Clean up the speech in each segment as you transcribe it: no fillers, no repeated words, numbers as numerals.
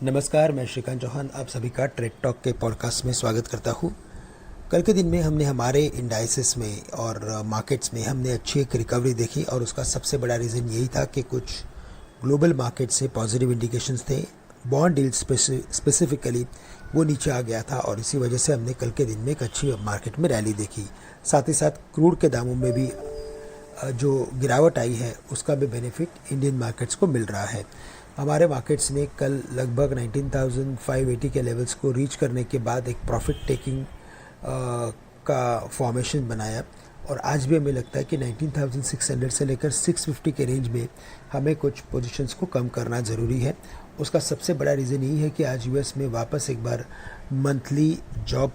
नमस्कार, मैं श्रीकांत चौहान आप सभी का ट्रेड टॉक के पॉडकास्ट में स्वागत करता हूँ। कल के दिन में हमने हमारे इंडाइसेस में और मार्केट्स में हमने अच्छी एक रिकवरी देखी और उसका सबसे बड़ा रीज़न यही था कि कुछ ग्लोबल मार्केट से पॉजिटिव इंडिकेशंस थे। बॉन्ड यील्ड स्पेसिफिकली वो नीचे आ गया था और इसी वजह से हमने कल के दिन में एक अच्छी मार्केट में रैली देखी। साथ ही साथ क्रूड के दामों में भी जो गिरावट आई है उसका भी बेनिफिट इंडियन मार्केट्स को मिल रहा है। हमारे मार्केट्स ने कल लगभग 19,580 के लेवल्स को रीच करने के बाद एक प्रॉफिट टेकिंग का फॉर्मेशन बनाया और आज भी हमें लगता है कि 19,600 से लेकर 650 के रेंज में हमें कुछ पोजीशंस को कम करना ज़रूरी है। उसका सबसे बड़ा रीज़न यही है कि आज यूएस में वापस एक बार मंथली जॉब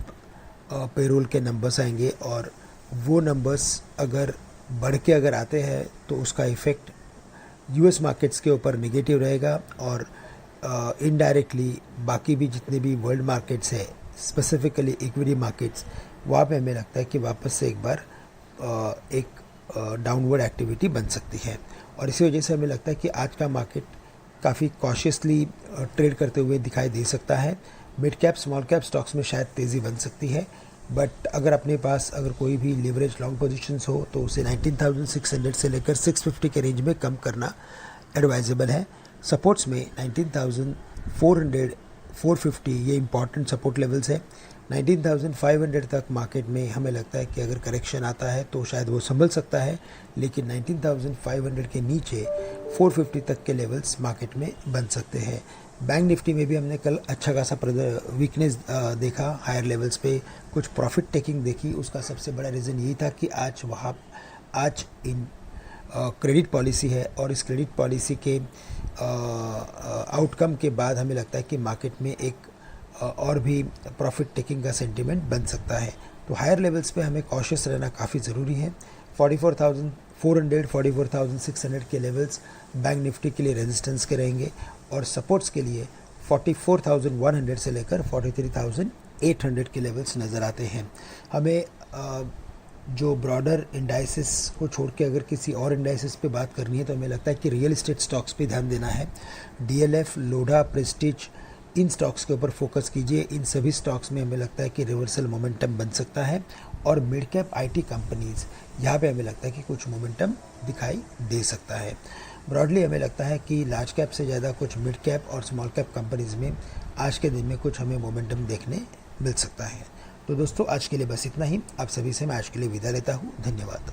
पेरोल के नंबर्स आएंगे और वो नंबर्स अगर बढ़ के अगर आते हैं तो उसका इफ़ेक्ट यूएस मार्केट्स के ऊपर नेगेटिव रहेगा और इनडायरेक्टली बाकी भी जितने भी वर्ल्ड मार्केट्स है, स्पेसिफिकली इक्विटी मार्केट्स, वहाँ पे हमें लगता है कि वापस से एक बार एक डाउनवर्ड एक्टिविटी बन सकती है। और इसी वजह से हमें लगता है कि आज का मार्केट काफ़ी कॉशियसली ट्रेड करते हुए दिखाई दे सकता है। Mid cap small cap stocks में शायद तेज़ी बन सकती है, बट अगर अपने पास अगर कोई भी लिवरेज लॉन्ग पोजीशंस हो तो उसे 19,600 से लेकर 650 के रेंज में कम करना एडवाइजेबल है। सपोर्ट्स में 19,400 450 ये इंपॉर्टेंट सपोर्ट लेवल्स है। 19,500 तक मार्केट में हमें लगता है कि अगर करेक्शन आता है तो शायद वो संभल सकता है, लेकिन 19,500 के नीचे 450 तक के लेवल्स मार्केट में बन सकते हैं। बैंक निफ्टी में भी हमने कल अच्छा खासा वीकनेस देखा, हायर लेवल्स पे कुछ प्रॉफिट टेकिंग देखी। उसका सबसे बड़ा रीज़न यही था कि आज इन क्रेडिट पॉलिसी है और इस क्रेडिट पॉलिसी के आउटकम के बाद हमें लगता है कि मार्केट में एक और भी प्रॉफिट टेकिंग का सेंटिमेंट बन सकता है। तो हायर लेवल्स पे हमें कॉशियस रहना काफ़ी ज़रूरी है। 44,400 44,600 के लेवल्स बैंक निफ्टी के लिए रेजिस्टेंस के रहेंगे और सपोर्ट्स के लिए 44,100 से लेकर 43,800 के लेवल्स नज़र आते हैं। हमें जो ब्रॉडर इंडाइसिस को छोड़ के अगर किसी और इंडाइसिस पे बात करनी है तो हमें लगता है कि रियल एस्टेट स्टॉक्स पे ध्यान देना है। डीएलएफ, लोढ़ा, प्रेस्टीज, इन स्टॉक्स के ऊपर फोकस कीजिए। इन सभी स्टॉक्स में हमें लगता है कि रिवर्सल मोमेंटम बन सकता है और मिड कैप आईटी कंपनीज़, यहाँ पे हमें लगता है कि कुछ मोमेंटम दिखाई दे सकता है। ब्रॉडली हमें लगता है कि लार्ज कैप से ज़्यादा कुछ मिड कैप और स्मॉल कैप कंपनीज़ में आज के दिन में कुछ हमें मोमेंटम देखने मिल सकता है। तो दोस्तों, आज के लिए बस इतना ही। आप सभी से मैं आज के लिए विदा लेता हूँ। धन्यवाद।